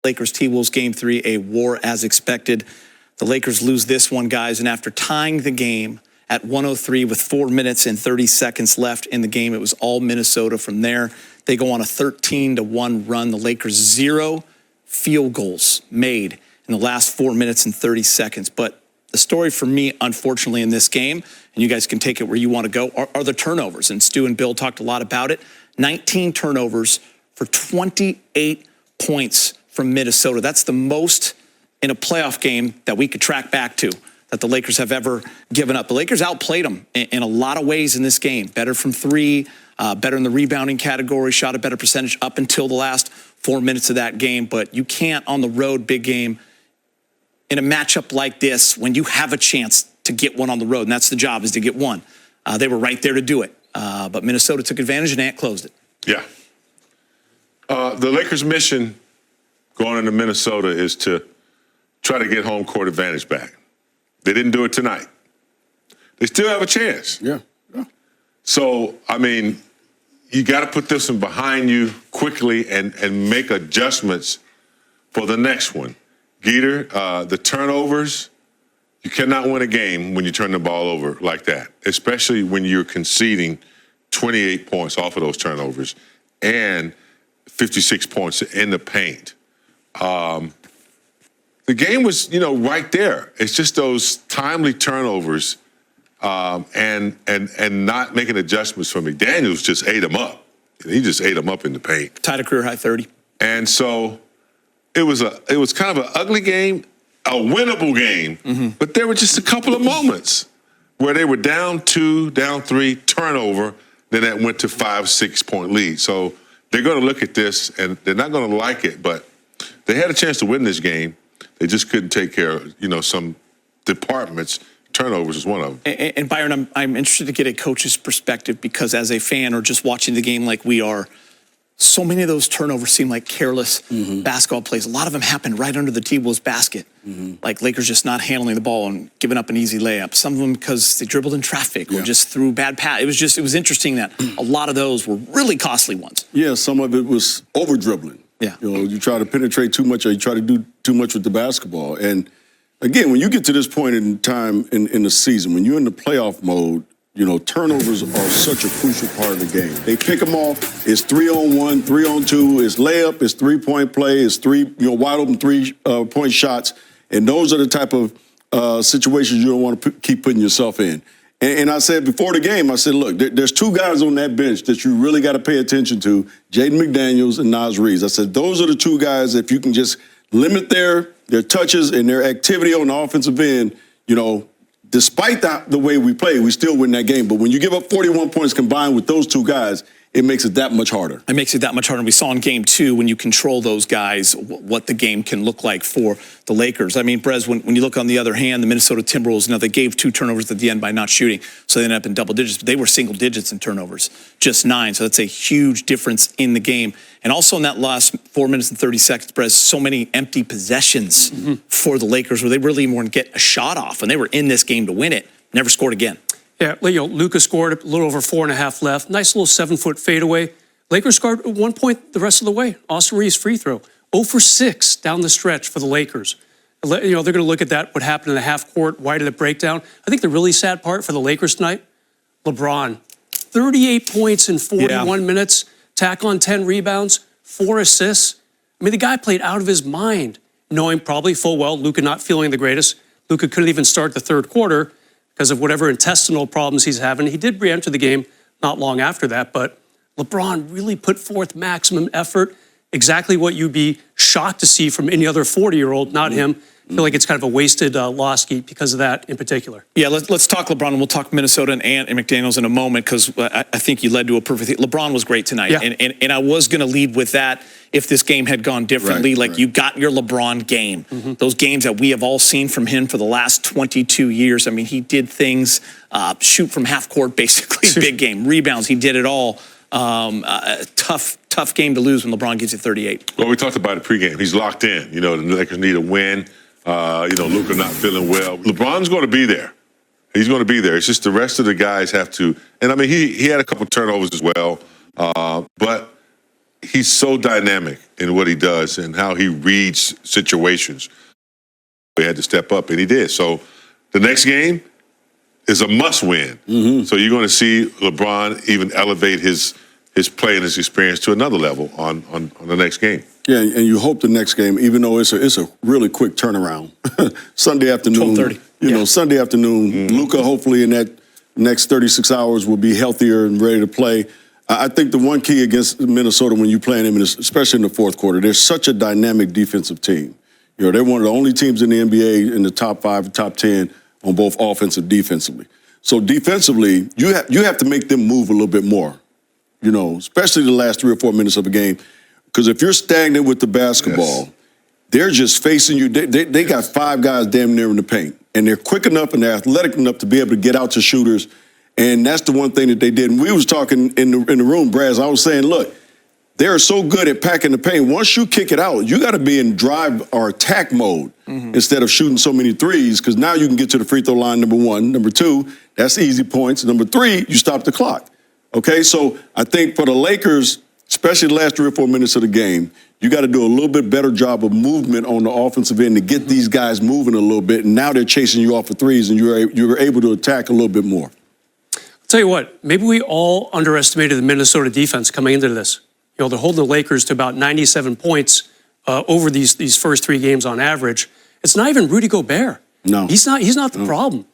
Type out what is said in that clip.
Lakers T-Wolves Game 3, a war as expected. The Lakers lose this one, guys, and after tying the game at 103 with 4 minutes and 30 seconds left in the game, it was all Minnesota from there. They go on a 13-1 run. The Lakers 0 field goals made in the last 4 minutes and 30 seconds. But the story for me, unfortunately, in this game, and you guys can take it where you want to go, are the turnovers. And Stu and Bill talked a lot about it. 19 turnovers for 28 points from Minnesota. That's the most in a playoff game that we could track back to that the Lakers have ever given up. The Lakers outplayed them in a lot of ways in this game. Better from three, better in the rebounding category, shot a better percentage up until the last 4 minutes of that game. But you can't, on the road, big game, in a matchup like this, when you have a chance to get one on the road, and that's the job, is to get one. They were right there to do it. But Minnesota took advantage and Ant closed it. Yeah. The Lakers' mission going into Minnesota is to try to get home court advantage back. They didn't do it tonight. They still have a chance. Yeah. So, I mean, you got to put this one behind you quickly and make adjustments for the next one. Geeter, the turnovers, you cannot win a game when you turn the ball over like that, especially when you're conceding 28 points off of those turnovers and 56 points in the paint. The game was, right there. It's just those timely turnovers and not making adjustments for McDaniels just ate them up. He just ate them up in the paint. Tied a career high 30. And so it was kind of an ugly game, a winnable game, but there were just a couple of moments where they were down 2, down 3, turnover, then that went to 5-6 point lead. So they're going to look at this and they're not going to like it, but they had a chance to win this game. They just couldn't take care of, some departments. Turnovers is one of them. And Byron, I'm interested to get a coach's perspective because as a fan or just watching the game like we are, so many of those turnovers seem like careless basketball plays. A lot of them happen right under the T-Wolves basket. Like Lakers just not handling the ball and giving up an easy layup. Some of them because they dribbled in traffic or just threw bad pass. It was interesting that a lot of those were really costly ones. Yeah, some of it was over dribbling. Yeah. You try to penetrate too much or you try to do too much with the basketball. And again, when you get to this point in time in the season, when you're in the playoff mode, turnovers are such a crucial part of the game. They pick them off. It's 3-on-1, 3-on-2. It's layup. It's 3-point play. It's wide open 3-point shots. And those are the type of situations you don't want to keep putting yourself in. And I said before the game, I said, look, there's two guys on that bench that you really got to pay attention to, Jaden McDaniels and Naz Reid. I said, those are the two guys, if you can just limit their touches and their activity on the offensive end, despite the way we play, we still win that game. But when you give up 41 points combined with those two guys, it makes it that much harder. It makes it that much harder. We saw in game 2, when you control those guys, what the game can look like for the Lakers. I mean, Brez, when you look on the other hand, the Minnesota Timberwolves, they gave 2 turnovers at the end by not shooting, so they ended up in double digits. But they were single digits in turnovers, just 9. So that's a huge difference in the game. And also in that last 4 minutes and 30 seconds, Brez, so many empty possessions for the Lakers where they really weren't getting a shot off. And they were in this game to win it, never scored again. Yeah, Luka scored a little over 4.5 left. Nice little 7-foot fadeaway. Lakers scored at 1 point the rest of the way. Austin Reeves free throw. 0 for 6 down the stretch for the Lakers. They're going to look at that, what happened in the half court. Why did it break down? I think the really sad part for the Lakers tonight, LeBron, 38 points in 41 minutes, tack on 10 rebounds, 4 assists. I mean, the guy played out of his mind, knowing probably full well Luka not feeling the greatest. Luka couldn't even start the third quarter because of whatever intestinal problems he's having. He did re-enter the game not long after that, but LeBron really put forth maximum effort, exactly what you'd be shocked to see from any other 40-year-old, not him. I feel like it's kind of a wasted loss because of that in particular. Yeah, let's talk LeBron, and we'll talk Minnesota and Ant and McDaniels in a moment because I think you led to a perfect thing. LeBron was great tonight, and I was going to lead with that if this game had gone differently. You got your LeBron game. Those games that we have all seen from him for the last 22 years. I mean, he did things, shoot from half court basically, big game, rebounds, he did it all. Tough game to lose when LeBron gives you 38. Well, we talked about it pregame. He's locked in. The Lakers need a win. Luka not feeling well. LeBron's going to be there. He's going to be there. It's just the rest of the guys have to. And I mean, he had a couple turnovers as well. But he's so dynamic in what he does and how he reads situations. He had to step up, and he did. So the next game is a must-win. So you're going to see LeBron even elevate his play and his experience to another level on the next game. Yeah, and you hope the next game, even though it's a really quick turnaround, Sunday afternoon. 12:30. You know, Sunday afternoon. Luka, hopefully in that next 36 hours, will be healthier and ready to play. I think the one key against Minnesota when you play them, especially in the fourth quarter, they're such a dynamic defensive team. You know, they're one of the only teams in the NBA in the top 5, top 10 on both offensive and defensively. So defensively, you have to make them move a little bit more. You know, especially the last 3 or 4 minutes of a game. Because if you're stagnant with the basketball, they're just facing you. They got 5 guys damn near in the paint. And they're quick enough and they're athletic enough to be able to get out to shooters. And that's the one thing that they did. And we was talking in the room, Braz, I was saying, look, they're so good at packing the paint. Once you kick it out, you got to be in drive or attack mode instead of shooting so many threes, because now you can get to the free throw line, number 1. Number 2, that's easy points. Number 3, you stop the clock. Okay, so I think for the Lakers, especially the last 3 or 4 minutes of the game, you got to do a little bit better job of movement on the offensive end to get these guys moving a little bit. And now they're chasing you off for threes, and you're able to attack a little bit more. I'll tell you what, maybe we all underestimated the Minnesota defense coming into this. You know, they're holding the Lakers to about 97 points over these first 3 games on average. It's not even Rudy Gobert. No. He's not the problem.